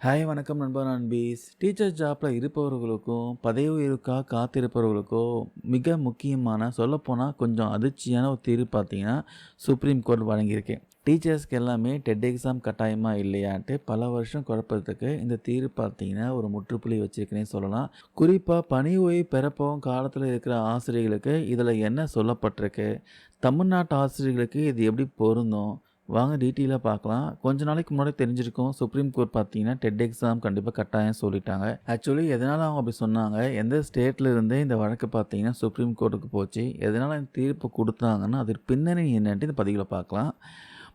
Hi வணக்கம் நண்பா நண்பீஸ். Teacher ஜாப்ல இருப்பவர்களுக்கும், பதவி உயர்வுக்காக காத்திருப்பவர்களுக்கும் மிக முக்கியமான சொல்லப்போனா கொஞ்சம் அதிர்ச்சியான ஒரு தீர்ப்பு பார்த்தீங்கன்னா, சுப்ரீம் கோர்ட் வழங்கியிருக்கு. டீச்சர்ஸ்க்கு எல்லாமே டெட் எக்ஸாம் கட்டாயமா இல்லையான்ட்டு பல வருஷம் குழப்பத்துக்கு இந்த தீர்ப்பு பார்த்தீங்கன்னா, ஒரு முற்றுப்புள்ளி வச்சிருக்குன்னே சொல்லலாம். குறிப்பா பணி ஓய்வு பெறப்போகும் காலத்தில இருக்கிற ஆசிரியர்களுக்கு இதில என்ன சொல்லப்பட்டிருக்கு? தமிழ்நாட்டு ஆசிரியர்களுக்கு இது எப்படி பொருந்தும்? வாங்க டீட்டெயிலா பார்க்கலாம். கொஞ்ச நாளைக்கு முன்னாடி தெரிஞ்சிருக்கும். சுப்ரீம் கோர்ட் பார்த்தீங்கன்னா, டெட் எக்ஸாம் கண்டிப்பா கட்டாயம் சொல்லிட்டாங்க. ஆக்சுவலி எதனால அவங்க அப்படி சொன்னாங்க? எந்த ஸ்டேட்ல இருந்து இந்த வழக்கு பார்த்தீங்கன்னா, சுப்ரீம் கோர்ட்டுக்கு போச்சு? எதனால இந்த தீர்ப்பு குடுத்தாங்கன்னா, அதற்கு பின்னணி என்னன்ட்டு இந்த பதிவுல பார்க்கலாம்.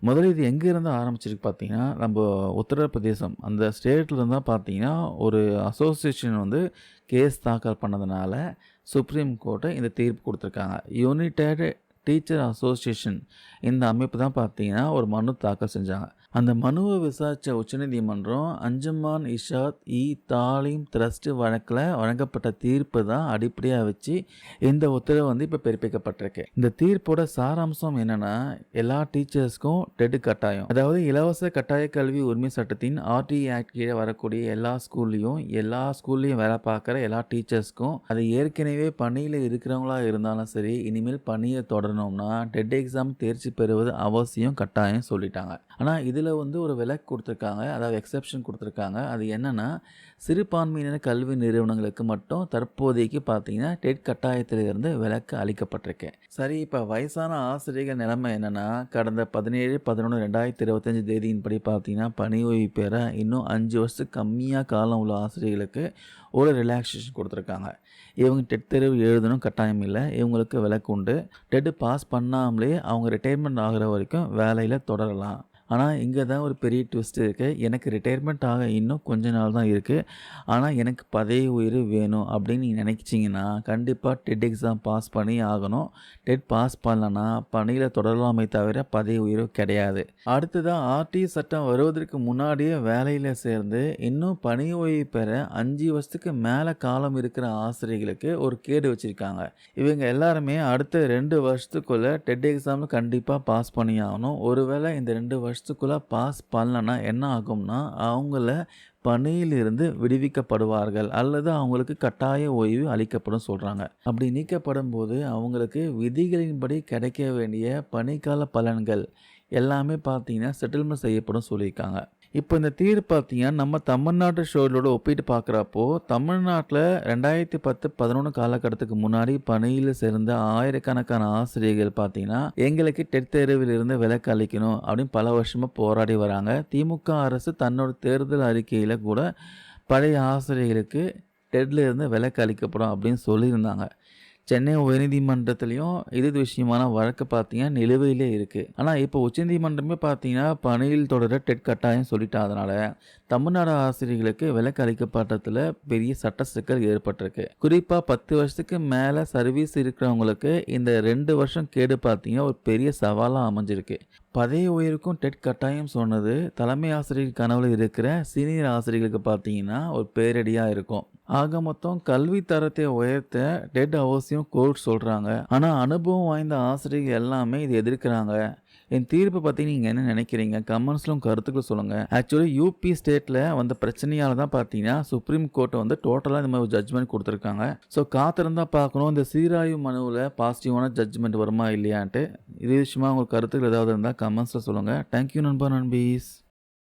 முதல்ல இது எங்கேருந்து ஆரம்பிச்சிருக்கு பார்த்தீங்கன்னா, நம்ப உத்தரப்பிரதேசம் அந்த ஸ்டேட்ல இருந்து தான் பார்த்தீங்கன்னா, ஒரு அசோசியேஷன் வந்து கேஸ் தாக்கல் பண்ணதுனால, சுப்ரீம் கோர்ட் இந்த தீர்ப்பு குடுத்துருக்காங்க. யுனைடெட் டீச்சர் அசோசியேஷன் இந்த அமைப்பு தான் பார்த்தீங்கன்னா, ஒரு மனு தாக்கல் செஞ்சாங்க. அந்த மனுவை விசாரித்த உச்சநீதிமன்றம் அஞ்சுமான் இஷாத் தாலீம் ட்ரஸ்ட் வழக்கில் வழங்கப்பட்ட தீர்ப்பு தான் அடிப்படையாக வச்சு இந்த உத்தரவு வந்து இப்போ பிறப்பிக்கப்பட்டிருக்கு. இந்த தீர்ப்போட சாராம்சம் என்னன்னா, எல்லா டீச்சர்ஸ்க்கும் டெட் கட்டாயம், அதாவது இலவச கட்டாய கல்வி உரிமை சட்டத்தின் ஆர்டிஇ ஆக்ட் கீழே வரக்கூடிய எல்லா ஸ்கூல்லையும் வேலை பார்க்குற எல்லா டீச்சர்ஸ்க்கும், அது ஏற்கனவே பணியில் இருக்கிறவங்களா இருந்தாலும் சரி, இனிமேல் பணியை தொடரணும்னா டெட் எக்ஸாம் தேர்ச்சி பெறுவது அவசியம் கட்டாயம் சொல்லிட்டாங்க. ஆனால் இதில் வந்து ஒரு விலக்கு கொடுத்துருக்காங்க, அதாவது எக்ஸெப்ஷன் கொடுத்துருக்காங்க. அது என்னென்னா, சிறுபான்மையினர் கல்வி நிறுவனங்களுக்கு மட்டும் தற்போதைக்கு பார்த்தீங்கன்னா டெட் கட்டாயத்திலிருந்து விலக்கு அளிக்கப்பட்டிருக்கு. சரி, இப்போ வயசான ஆசிரியர்கள் நிலைமை என்னென்னா, கடந்த 17/11/2025 தேதியின்படி பார்த்தீங்கன்னா, பணி ஓய்வு பெற இன்னும் 5 வருஷத்துக்கு கம்மியாக காலம் உள்ள ஆசிரியர்களுக்கு ஒரு ரிலாக்ஸேஷன் கொடுத்துருக்காங்க. இவங்க டெட் தேர்வு எழுதணும் கட்டாயம் இல்லை, இவங்களுக்கு விலக்கு உண்டு. டெட் பாஸ் பண்ணாமலே அவங்க ரிட்டையர்மெண்ட் ஆகிற வரைக்கும் வேலையில் தொடரலாம். ஆனால் இங்கே தான் ஒரு பெரிய ட்விஸ்ட் இருக்குது. எனக்கு ரிட்டையர்மெண்ட் ஆக இன்னும் கொஞ்ச நாள் தான் இருக்குது. ஆனால் எனக்கு பதவி உயர்வு வேணும் அப்படின்னு நீங்கள் நினைச்சிங்கன்னா, கண்டிப்பாக டெட் எக்ஸாம் பாஸ் பண்ணி ஆகணும். டெட் பாஸ் பண்ணலன்னா பணியில் தொடரலாமே தவிர பதவி உயர்வு கிடையாது. அடுத்ததாக ஆர்டிஇ சட்டம் வருவதற்கு முன்னாடியே வேலையில் சேர்ந்து இன்னும் பணி ஓய்வு பெற 5 வருஷத்துக்கு மேலே காலம் இருக்கிற ஆசிரியர்களுக்கு ஒரு கேடு வச்சுருக்காங்க. இவங்க எல்லாருமே அடுத்த 2 வருஷத்துக்குள்ளே டெட் எக்ஸாமில் கண்டிப்பாக பாஸ் பண்ணி ஆகணும். ஒருவேளை இந்த 2 வருஷத்துக்குள்ளே பாஸ் பண்ணலன்னா என்ன ஆகும்னா, அவங்கள பணியிலிருந்து விடுவிக்கப்படுவார்கள் அல்லது அவங்களுக்கு கட்டாய ஓய்வு அளிக்கப்படும் சொல்கிறாங்க. அப்படி நீக்கப்படும் போது அவங்களுக்கு விதிகளின்படி கிடைக்க வேண்டிய பணிக்கால பலன்கள் எல்லாமே பார்த்தீங்கன்னா செட்டில்மெண்ட் செய்யப்படும் சொல்லியிருக்காங்க. இப்போ இந்த தீர்ப்பு பார்த்தீங்கன்னா, நம்ம தமிழ்நாட்டு ஷோலோட ஒப்பிட்டு பார்க்குறப்போ, தமிழ்நாட்டில் 2010-11 காலகட்டத்துக்கு முன்னாடி பணியில் சேர்ந்த ஆயிரக்கணக்கான ஆசிரியர்கள் பார்த்தீங்கன்னா, எங்களுக்கு டெட் தேர்வில் இருந்து விலக்கு அளிக்கணும் அப்படின்னு பல வருஷமாக போராடி வராங்க. திமுக அரசு தன்னோட தேர்தல் அறிக்கையில் கூட பழைய ஆசிரியர்களுக்கு டெட்ல இருந்து விலக்கு அளிக்கப்படும் அப்படின்னு சொல்லியிருந்தாங்க. சென்னை உயர்நீதிமன்றத்திலையும் இது விஷயமான வழக்கு பார்த்தீங்கன்னா நிலுவையிலே இருக்குது. ஆனால் இப்போ உச்சநீதிமன்றமே பார்த்தீங்கன்னா பணியில் தொடர டெட் கட்டாயம் சொல்லிட்டாதனால தமிழ்நாடு ஆசிரியர்களுக்கு விலக்கு அளிக்கப்பட்டதில் பெரிய சட்ட சிக்கல் ஏற்பட்டிருக்கு. குறிப்பாக 10 வருஷத்துக்கு மேலே சர்வீஸ் இருக்கிறவங்களுக்கு இந்த 2 வருஷம் கேடு பார்த்தீங்கன்னா ஒரு பெரிய சவாலாக அமைஞ்சிருக்கு. பதவி உயர்வுக்கும் டெட் கட்டாயம் சொன்னது தலைமை ஆசிரியர் கனவுல இருக்கிற சீனியர் ஆசிரியர்களுக்கு பார்த்தீங்கன்னா ஒரு பேரடியாக இருக்கும். ஆக மொத்தம் கல்வி தரத்தை உயர்த்த டெட் அவசியம் கோர்ட் சொல்கிறாங்க. ஆனால் அனுபவம் வாய்ந்த ஆசிரியர்கள் எல்லாமே இதை எதிர்க்கிறாங்க. என் தீர்ப்பை பற்றி நீங்கள் என்ன நினைக்கிறீங்க? கமெண்ட்ஸில் கருத்துக்கள் சொல்லுங்கள். ஆக்சுவலி யூபி ஸ்டேட்டில் வந்த பிரச்சனையால் தான் பார்த்தீங்கன்னா சுப்ரீம் கோர்ட்டை வந்து டோட்டலாக இந்த மாதிரி ஒரு ஜட்ஜ்மெண்ட் கொடுத்துருக்காங்க. ஸோ காத்திருந்தால் பார்க்கணும் இந்த சீராய்வு மனுவில் பாசிட்டிவான ஜட்ஜ்மெண்ட் வருமா இல்லையான்ட்டு. இது விஷயமா உங்களுக்கு கருத்துக்கள் ஏதாவது இருந்தால் கமெண்ட்ஸில் சொல்லுங்கள். தேங்க்யூ நண்பா நண்பீஸ்.